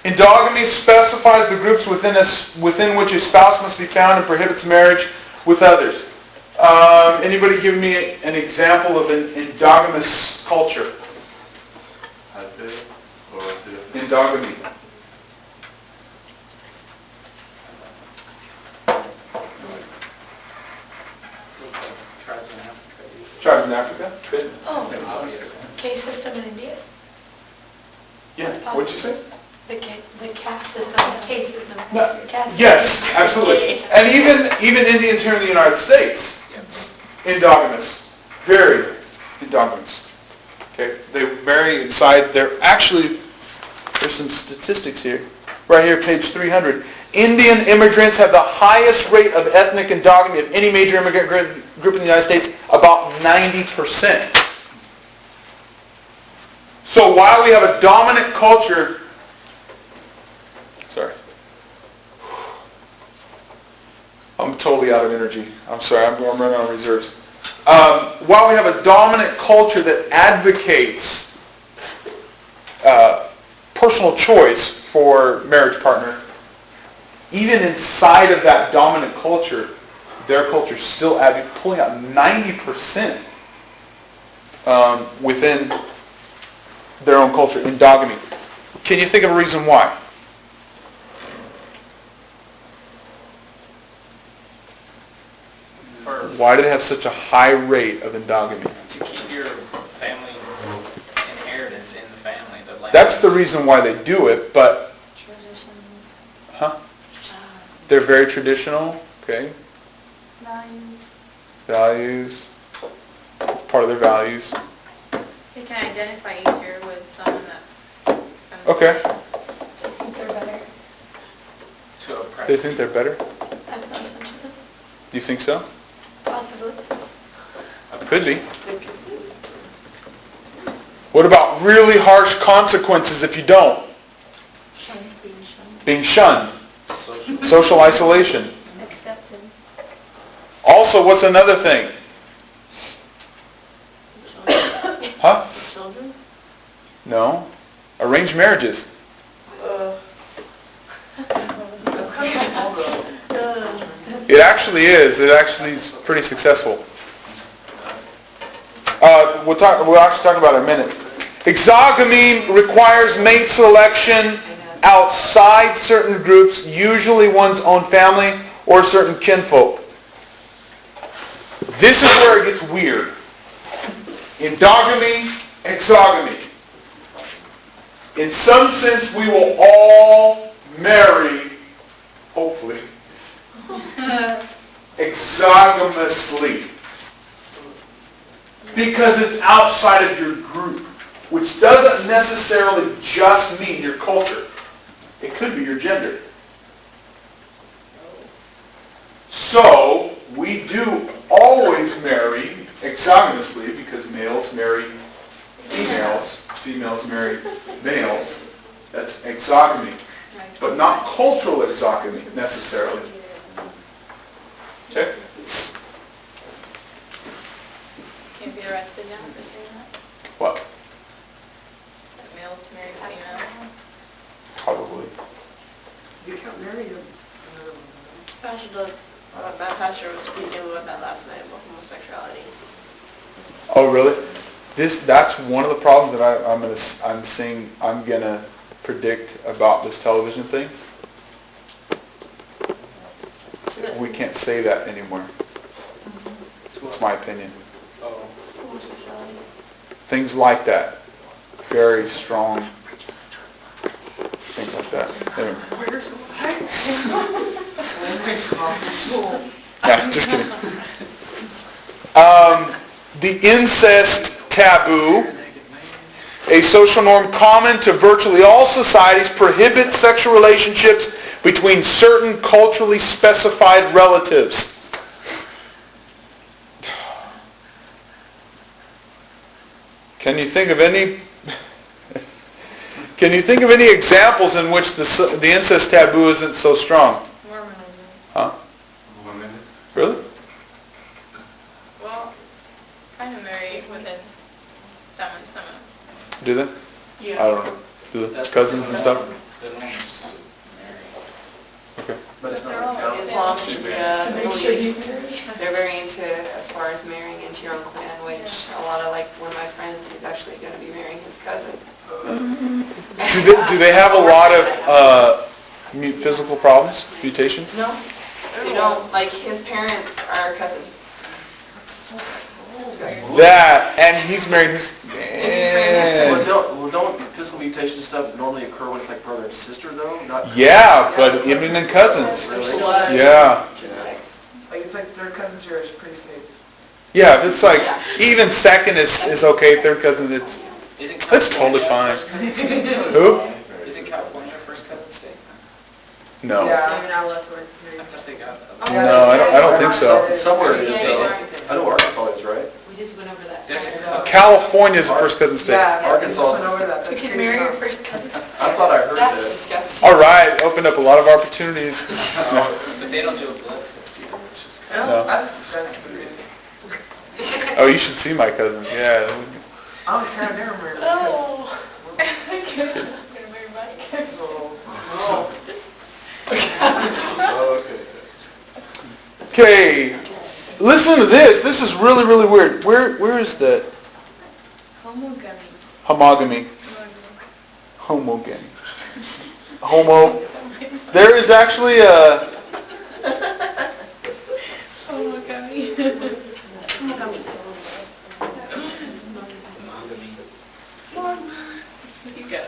Endogamy specifies the groups within which a spouse must be found and prohibits marriage with others. Anybody give me an example of an endogamous culture? That's it? Or what's it? Endogamy. Tribes in Africa? Good. Oh, caste system in India? Yeah. What'd you say? The caste system, caste system. No. Caste Yes, system. absolutely. And even Indians here in the United States, endogamous, very endogamous. Okay, they marry inside. There's some statistics here. Right here, page 300. Indian immigrants have the highest rate of ethnic endogamy of any major immigrant group in the United States, about 90%. So while we have a dominant culture, sorry, I'm totally out of energy. I'm sorry, I'm running out of reserves. While we have a dominant culture that advocates personal choice for marriage partner, even inside of that dominant culture, their culture still pulling out 90% within their own culture, endogamy. Can you think of a reason why? Why do they have such a high rate of endogamy? To keep your family inheritance in the family. The land. That's the reason why they do it, but... Traditions. Huh? They're very traditional, okay? Values. It's part of their values. They can identify easier with someone that's from the Okay. I think they're better. To oppress. They think they're better? Ethnocentrism? Do you think so? Possibly. Could be. What about really harsh consequences if you don't? Being shunned. Social isolation. acceptance. Also, what's another thing? Huh? Children? No. Arranged marriages. It actually is. It actually is pretty successful. We'll actually talk about it in a minute. Exogamy requires mate selection outside certain groups, usually one's own family or certain kinfolk. This is where it gets weird. Endogamy, exogamy. In some sense, we will all marry, hopefully, exogamously. Because it's outside of your group, which doesn't necessarily just mean your culture. It could be your gender. So, we do always marry exogamously because males marry females females marry males. That's exogamy, but not cultural exogamy necessarily. Okay? Can't be arrested now for saying that? What? That males marry females? Probably. You can't marry them. My pastor was speaking about that last night, about homosexuality. Oh, really? That's one of the problems that I'm gonna predict about this television thing. We can't say that anymore. It's my opinion. Oh. Things like that. Very strong things like that. Anyway. Yeah, just kidding. The incest taboo, a social norm common to virtually all societies, prohibits sexual relationships between certain culturally specified relatives. Can you think of any examples in which the incest taboo isn't so strong? Mormonism. Huh? Women. Really? Well, kind of marry within them and some. Do they? Yeah. I don't know. Do they? Cousins and stuff? The norm is just to marry. Okay. But it's They're not all- an Islam, To make Middle sure East, he's they're very into, as far as marrying into your own clan, which a lot of, like, one of my friends, he's actually going to be marrying his cousin. Do they have a lot of physical problems, mutations? No, they don't. Like, his parents are cousins. That, and he's married his... Well, don't physical mutation stuff normally occur when it's like brother and sister though? Not Yeah, but even in cousins. Really? Yeah. Genetics. Like, it's like third cousins here is pretty safe. Yeah, if it's like, even second is okay, third cousin, it's totally fine. Who? Isn't California a first cousin state? No. Yeah. You're not allowed to work. I thought they got No, I don't think so. Somewhere it is though. I know Arkansas is, right? We just went over that. There's a Friday. couple. California's a first cousin state. Yeah, I Arkansas. just went over that. You That's can crazy marry your enough. first cousin. I thought I heard That's that. disgusting. All right, opened up a lot of opportunities. But they don't do a blood test either, which is Yeah, No. that's disgusting. Oh, you should see my cousins, yeah. I don't care, I never married. Oh. I'm gonna marry my kids. Oh. Oh, okay. Okay, listen to this. This is really, really weird. Where is the Homogamy. homogamy? Homogamy. Homo. There is actually a... Homogamy. You got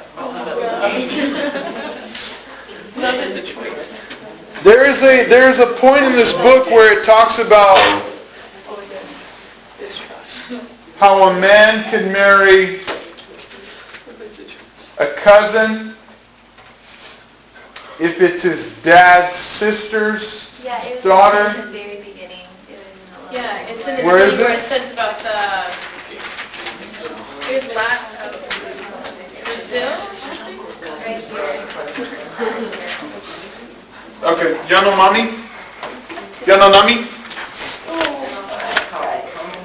Love is a choice. There is a point in this book where it talks about Oh, yeah. It's trash. how a man can marry a cousin if it's his dad's sister's Yeah, it was daughter. in the very beginning. It was in the Yeah, it's in the Where is beginning where it? it says about the, here's Brazil? right here. Okay, Yanomami? Yanomami?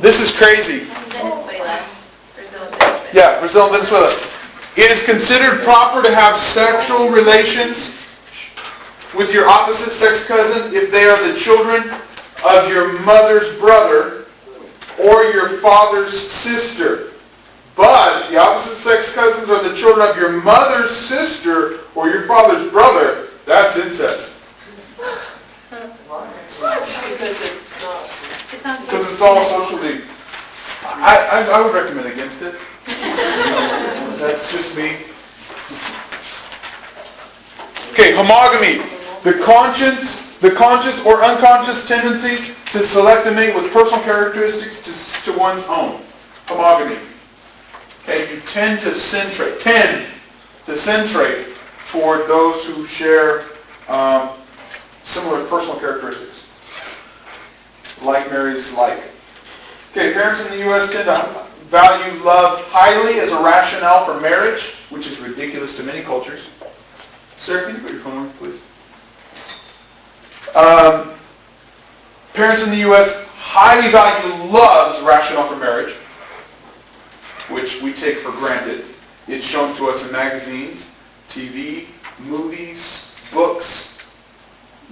This is crazy. Venezuela. Brazil and Venezuela. Yeah, Brazil and Venezuela. It is considered proper to have sexual relations with your opposite sex cousin if they are the children of your mother's brother or your father's sister. But if the opposite sex cousins are the children of your mother's sister or your father's brother, that's incest. Because it's all socially... I would recommend against it. That's just me. Okay, homogamy. The conscious or unconscious tendency to select a mate with personal characteristics to one's own. Homogamy. Okay, you tend to centrate toward those who share similar personal characteristics. Like marries like. Okay, parents in the U.S. tend to value love highly as a rationale for marriage, which is ridiculous to many cultures. Sarah, can you put your phone on, please? Parents in the U.S. highly value love as a rationale for marriage, which we take for granted. It's shown to us in magazines, TV, movies, books.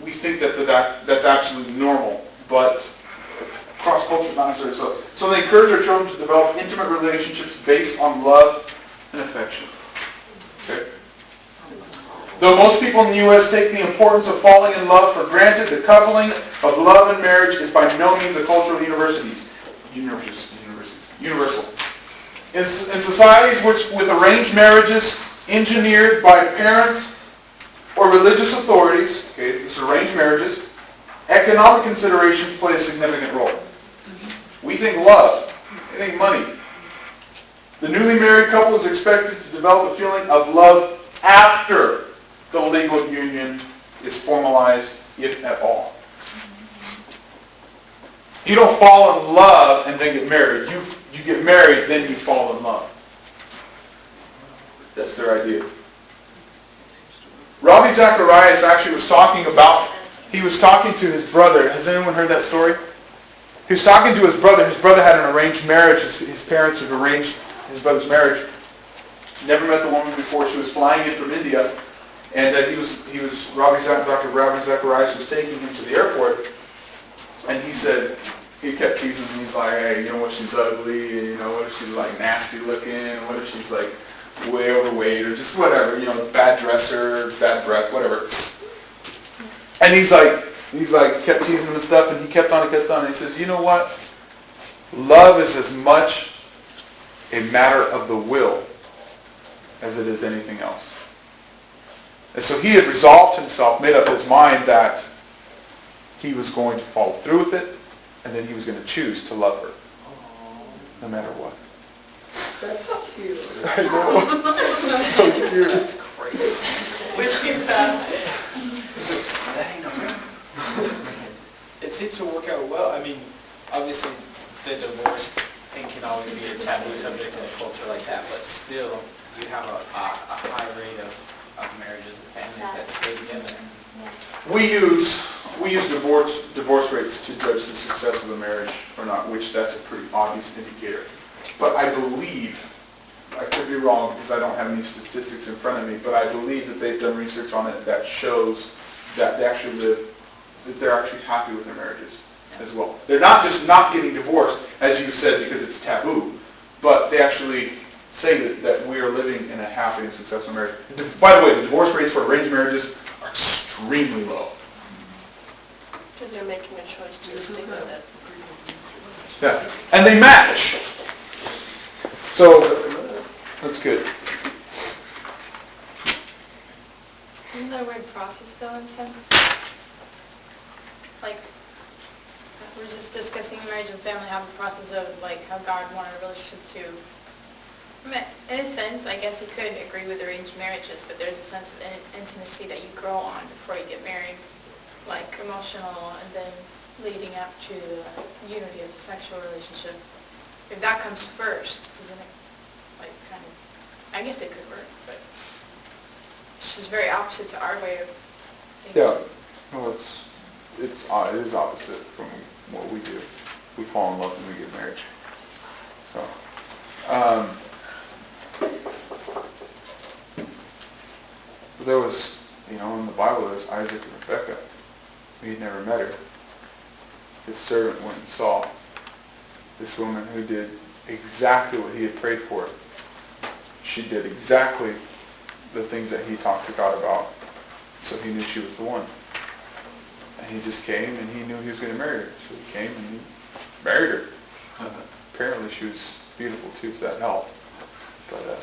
We think that's absolutely normal, but cross culture not necessarily so. So they encourage their children to develop intimate relationships based on love and affection. Okay? Though most people in the U.S. take the importance of falling in love for granted, the coupling of love and marriage is by no means a cultural universal. In societies with arranged marriages engineered by parents or religious authorities, okay, this is arranged marriages, economic considerations play a significant role. We think love, we think money. The newly married couple is expected to develop a feeling of love after the legal union is formalized, if at all. You don't fall in love and then get married. You get married, then you fall in love. That's their idea. Ravi Zacharias actually was talking to his brother. Has anyone heard that story? He was talking to his brother. His brother had an arranged marriage. His parents had arranged his brother's marriage. Never met the woman before. She was flying in from India. And Dr. Ravi Zacharias was taking him to the airport. And he said, he kept teasing him. He's like, hey, you know what, she's ugly. And, you know, what if she's like nasty looking? What if she's like way overweight or just whatever, you know, bad dresser, bad breath, whatever. And he's like, kept teasing him and stuff, and he kept on. And he says, you know what? Love is as much a matter of the will as it is anything else. And so he had resolved himself, made up his mind that he was going to follow through with it, and then he was going to choose to love her, no matter what. That's cute. I know. So cute. That's crazy. Which is bad. It seems to work out well. I mean, obviously, the divorce thing can always be a taboo subject in a culture like that, but still, you have a high rate of marriages and families that stay together. We use divorce rates to judge the success of a marriage or not, which that's a pretty obvious indicator. But I believe, I could be wrong because I don't have any statistics in front of me, but I believe that they've done research on it that shows that they're actually happy with their marriages as well. They're not just not getting divorced, as you said, because it's taboo, but they actually say that we are living in a happy and successful marriage. By the way, the divorce rates for arranged marriages are extremely low. Because they're making a choice to stick with it. Yeah, and they match. So that's good. Isn't that a weird process though, in a sense? Like, we're just discussing marriage and family, have the process of like how God wanted a relationship to. I mean, in a sense, I guess you could agree with arranged marriages, but there's a sense of intimacy that you grow on before you get married, like emotional, and then leading up to the unity of the sexual relationship. If that comes first, then it, like, kind of, I guess it could work, but it's just very opposite to our way of thinking. Yeah, well, it is opposite from what we do. We fall in love and we get married. So, there was, in the Bible, there was Isaac and Rebekah. He'd never met her. His servant went and saw this woman who did exactly what he had prayed for. She did exactly the things that he talked to God about. So he knew she was the one. And he just came and he knew he was going to marry her. So he came and he married her. Apparently she was beautiful too, so that helped. But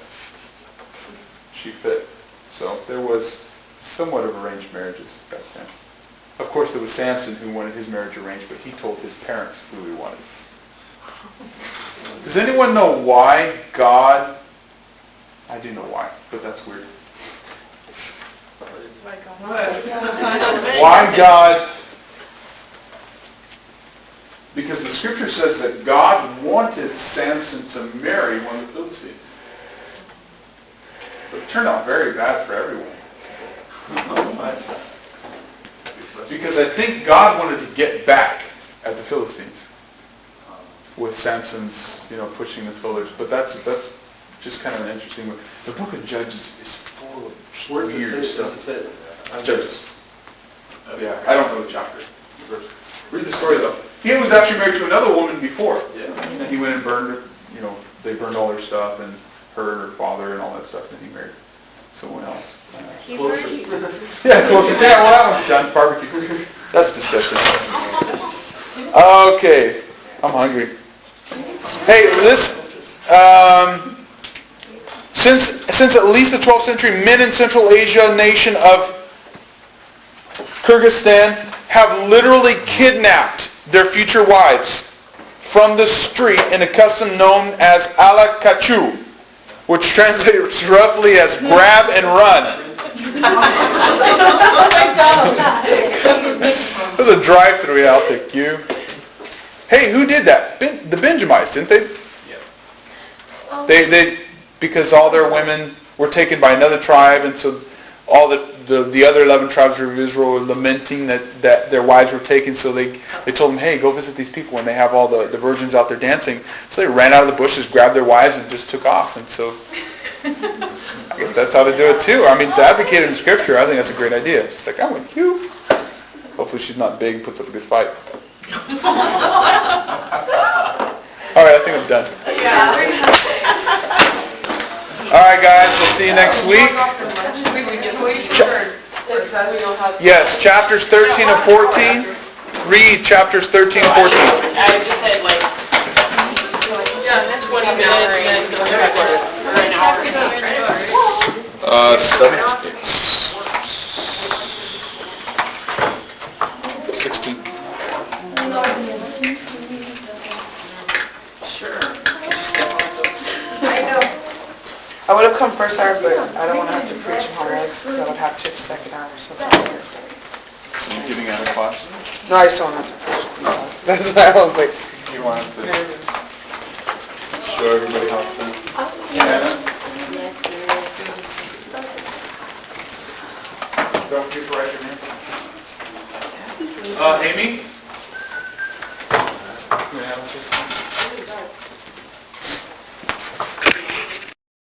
she fit. So there was somewhat of arranged marriages back then. Of course, there was Samson who wanted his marriage arranged, but he told his parents who he wanted. Does anyone know why God... I do know why, but that's weird. Why God... Because the Scripture says that God wanted Samson to marry one of the Philistines. But it turned out very bad for everyone. Because I think God wanted to get back at the Philistines with Samson's, pushing the pillars. But that's just kind of an interesting one. The book of Judges is full of Where does weird it say, stuff. does it say? Judges. Yeah, I don't know the chapter. Read the story though. He was actually married to another woman before. Yeah. And he went and burned her, they burned all her stuff and her and her father and all that stuff, and he married someone else. Closer. Yeah, closer. Yeah, well, that one's done. Barbecue. That's disgusting. Okay. I'm hungry. Hey, since at least the 12th century, men in Central Asia nation of Kyrgyzstan have literally kidnapped their future wives from the street in a custom known as ala kachu, which translates roughly as grab and run. There's a drive-through. Yeah, I'll take you. Hey, who did that? The Benjamites, didn't they? Yeah. They because all their women were taken by another tribe, and so all the other 11 tribes of Israel were lamenting that their wives were taken, so they told them, hey, go visit these people when they have all the virgins out there dancing. So they ran out of the bushes, grabbed their wives, and just took off. And so I guess that's how to do it too. I mean, it's advocated in Scripture. I think that's a great idea. Just like, I'm with you. Hopefully she's not big and puts up a good fight. All right, I think I'm done. All right, guys, we'll see you next week. Yes, chapters 13 and 14. Read chapters 13 and 14. I just said 20 minutes and then an hour. 16. I would have come first hour, but I don't want to have to preach in hard eggs because I would have to second hour, so it's not here. So you're giving out a class? No, I still don't have to preach. That's why I was like, You want to show everybody how it's done? Yeah. Don't forget to write your name. Amy?